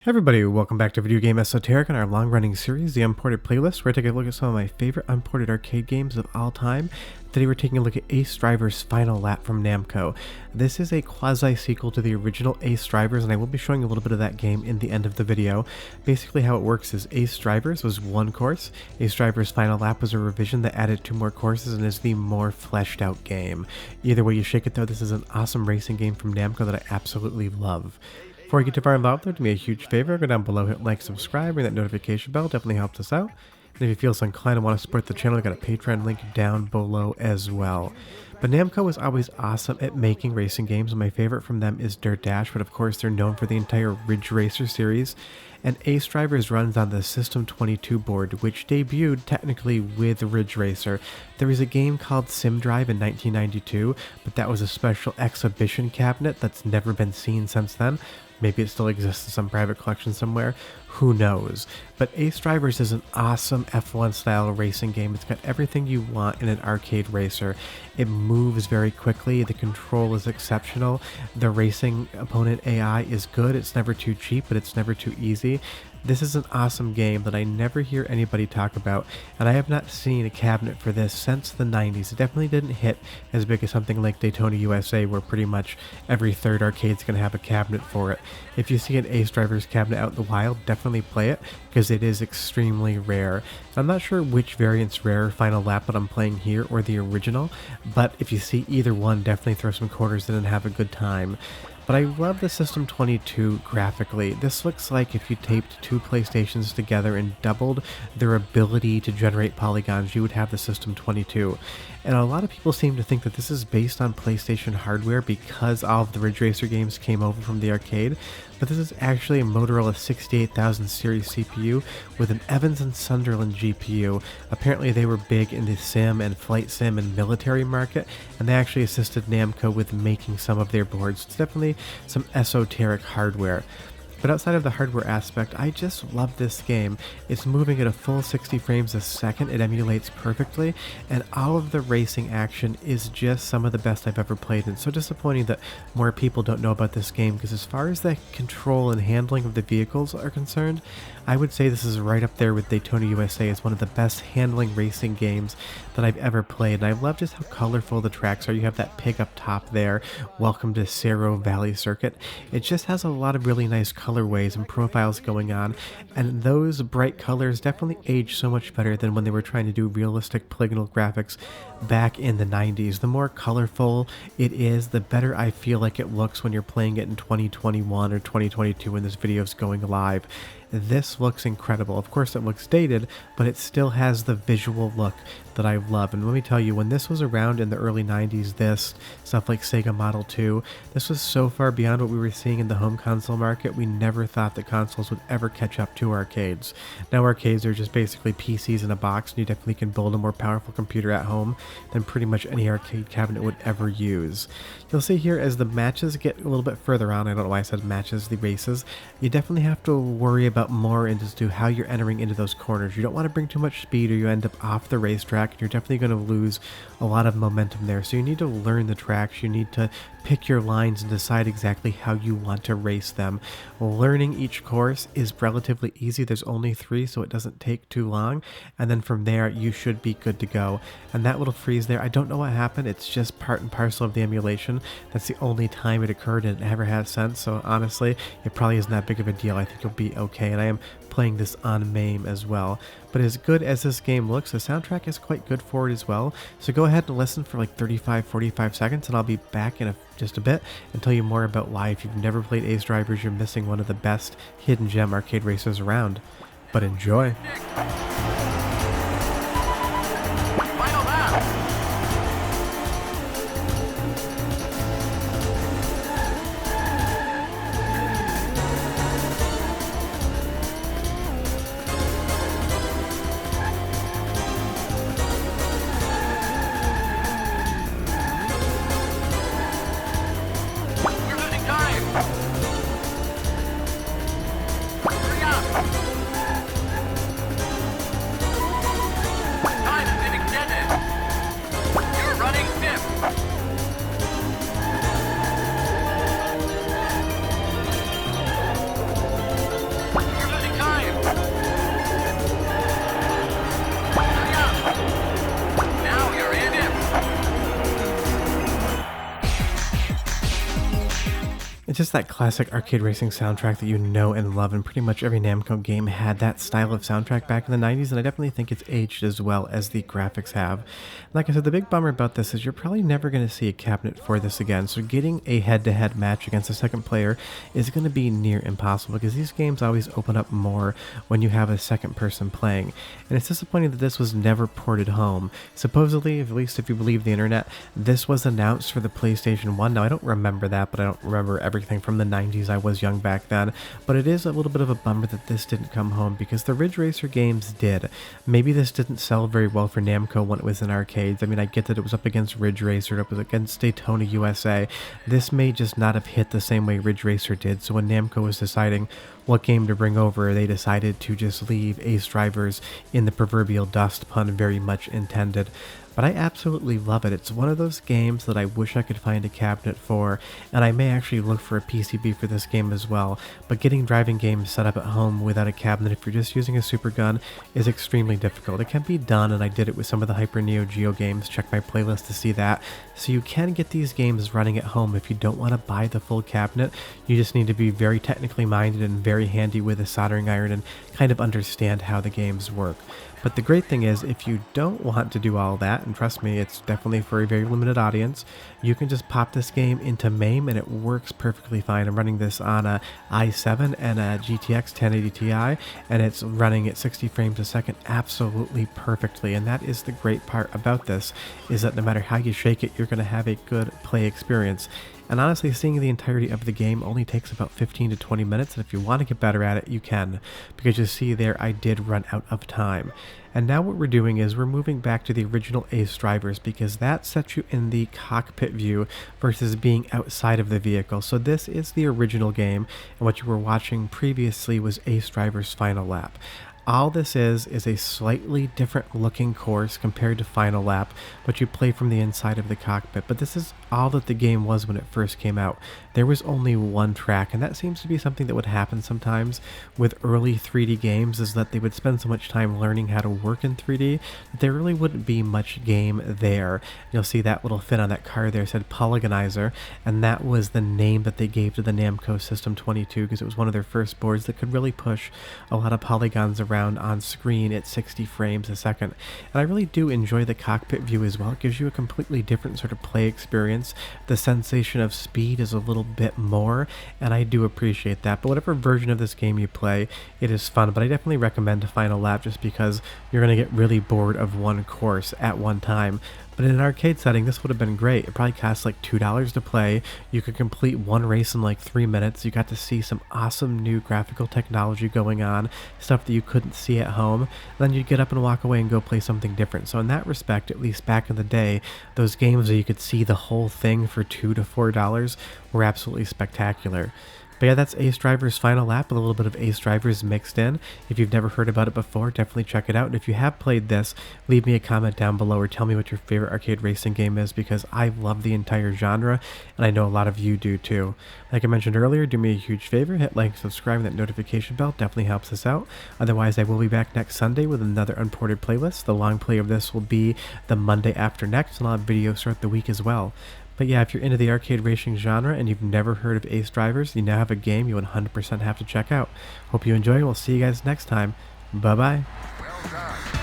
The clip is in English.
Hey everybody, welcome back to Video Game Esoteric on our long-running series, the Unported Playlist, where I take a look at some of my favorite unported arcade games of all time. Today we're taking a look at Ace Drivers Final Lap from Namco. This is a quasi-sequel to the original Ace Drivers, and I will be showing a little bit of that game in the end of the video. Basically how it works is Ace Drivers was one course, Ace Drivers Final Lap was a revision that added 2 more courses and is the more fleshed out game. Either way you shake it though, this is an awesome racing game from Namco that I absolutely love. Before I get too far involved though, do me a huge favor, go down below, hit like, subscribe, ring that notification bell, definitely helps us out. And if you feel so inclined and want to support the channel, I've got a Patreon link down below as well. But Namco is always awesome at making racing games, and my favorite from them is Dirt Dash, but of course they're known for the entire Ridge Racer series. And Ace Drivers runs on the System 22 board, which debuted technically with Ridge Racer. There was a game called Sim Drive in 1992, but that was a special exhibition cabinet that's never been seen since then. Maybe it still exists in some private collection somewhere, who knows. But Ace Drivers is an awesome F1 style racing game. It's got everything you want in an arcade racer. It moves very quickly, the control is exceptional, the racing opponent AI is good, it's never too cheap, but it's never too easy. This is an awesome game that I never hear anybody talk about, and I have not seen a cabinet for this since the 90s. It definitely didn't hit as big as something like Daytona USA, where pretty much every third arcade's going to have a cabinet for it. If you see an Ace Drivers cabinet out in the wild, definitely play it, because it is extremely rare. I'm not sure which variant's rare, Final Lap that I'm playing here or the original, but if you see either one, definitely throw some quarters in and have a good time. But I love the System 22 graphically. This looks like if you taped 2 PlayStations together and doubled their ability to generate polygons, you would have the System 22. And a lot of people seem to think that this is based on PlayStation hardware because all of the Ridge Racer games came over from the arcade, but this is actually a Motorola 68000 series CPU with an Evans and Sunderland GPU. Apparently they were big in the sim and flight sim and military market, and they actually assisted Namco with making some of their boards. It's definitely some esoteric hardware. But outside of the hardware aspect, I just love this game. It's moving at a full 60 frames a second, it emulates perfectly, and all of the racing action is just some of the best I've ever played. And it's so disappointing that more people don't know about this game, because as far as the control and handling of the vehicles are concerned, I would say this is right up there with Daytona USA as one of the best handling racing games that I've ever played. And I love just how colorful the tracks are. You have that pig up top there, welcome to Cerro Valley Circuit. It just has a lot of really nice colorways and profiles going on, and those bright colors definitely age so much better than when they were trying to do realistic polygonal graphics back in the 90s. The more colorful it is, the better I feel like it looks when you're playing it in 2021 or 2022 when this video is going live. This looks incredible. Of course it looks dated, but it still has the visual look that I love. And let me tell you, when this was around in the early 90s, this stuff like Sega Model 2, this was so far beyond what we were seeing in the home console market, we never thought that consoles would ever catch up to arcades. Now arcades are just basically PCs in a box, and you definitely can build a more powerful computer at home than pretty much any arcade cabinet would ever use. You'll see here as the matches get a little bit further on, I don't know why I said matches, the races, you definitely have to worry about more into how you're entering into those corners. You don't want to bring too much speed or you end up off the racetrack, and you're definitely going to lose a lot of momentum there. So you need to learn the tracks, you need to pick your lines and decide exactly how you want to race them. Learning each course is relatively easy. There's only 3, so it doesn't take too long, and then from there you should be good to go. And that little freeze there, I don't know what happened. It's just part and parcel of the emulation. That's the only time it occurred, and it never has since, so honestly it probably isn't that big of a deal. I think you'll be okay, and I am playing this on MAME as well. But as good as this game looks, the soundtrack is quite good for it as well. So go ahead and listen for like 35-45 seconds, and I'll be back in just a bit and tell you more about why, if you've never played Ace Drivers, you're missing one of the best hidden gem arcade racers around. But enjoy. It's just that classic arcade racing soundtrack that you know and love, and pretty much every Namco game had that style of soundtrack back in the 90s, and I definitely think it's aged as well as the graphics have. Like I said, the big bummer about this is you're probably never going to see a cabinet for this again, so getting a head-to-head match against a second player is going to be near impossible, because these games always open up more when you have a second person playing, and it's disappointing that this was never ported home. Supposedly, at least if you believe the internet, this was announced for the PlayStation 1. Now, I don't remember that, but I don't remember everything from the 90s. I was young back then, but it is a little bit of a bummer that this didn't come home, because the Ridge Racer games did. Maybe this didn't sell very well for Namco when it was in arcades. I mean, I get that it was up against Ridge Racer, it was against Daytona USA. This may just not have hit the same way Ridge Racer did, so when Namco was deciding what game to bring over, they decided to just leave Ace Drivers in the proverbial dust, pun very much intended. But I absolutely love it. It's one of those games that I wish I could find a cabinet for, and I may actually look for a PCB for this game as well. But getting driving games set up at home without a cabinet, if you're just using a Super Gun, is extremely difficult. It can be done, and I did it with some of the Hyper Neo Geo games. Check my playlist to see that. So you can get these games running at home if you don't want to buy the full cabinet. You just need to be very technically minded and very handy with a soldering iron and kind of understand how the games work. But the great thing is, if you don't want to do all that, and trust me, it's definitely for a very limited audience, you can just pop this game into MAME and it works perfectly fine. I'm running this on a i7 and a GTX 1080 Ti, and it's running at 60 frames a second absolutely perfectly. And that is the great part about this, is that no matter how you shake it, you're going to have a good play experience. And honestly, seeing the entirety of the game only takes about 15 to 20 minutes, and if you want to get better at it, you can, because you see there I did run out of time. And now what we're doing is we're moving back to the original Ace Drivers, because that sets you in the cockpit view versus being outside of the vehicle. So this is the original game, and what you were watching previously was Ace Drivers Final Lap. All this is a slightly different looking course compared to Final Lap, but you play from the inside of the cockpit. But this is all that the game was when it first came out. There was only one track, and that seems to be something that would happen sometimes with early 3D games, is that they would spend so much time learning how to work in 3D that there really wouldn't be much game there. You'll see that little fin on that car there said Polygonizer, and that was the name that they gave to the Namco System 22, because it was one of their first boards that could really push a lot of polygons around on screen at 60 frames a second. And I really do enjoy the cockpit view as well. It gives you a completely different sort of play experience. The sensation of speed is a little bit more, and I do appreciate that. But whatever version of this game you play, it is fun. But I definitely recommend Final Lap, just because you're going to get really bored of one course at one time. But in an arcade setting, this would have been great. It probably costs like $2 to play. You could complete one race in like 3 minutes. You got to see some awesome new graphical technology going on, stuff that you couldn't see at home. Then you'd get up and walk away and go play something different. So in that respect, at least back in the day, those games where you could see the whole thing for $2 to $4 were absolutely spectacular. But yeah, that's Ace Drivers Final Lap with a little bit of Ace Drivers mixed in. If you've never heard about it before, definitely check it out. And if you have played this, leave me a comment down below or tell me what your favorite arcade racing game is, because I love the entire genre, and I know a lot of you do too. Like I mentioned earlier, do me a huge favor, hit like, subscribe, and that notification bell definitely helps us out. Otherwise, I will be back next Sunday with another unported playlist. The long play of this will be the Monday after next, and I'll have videos throughout the week as well. But yeah, if you're into the arcade racing genre and you've never heard of Ace Drivers, you now have a game you 100% have to check out. Hope you enjoy, and we'll see you guys next time. Bye-bye. Well done.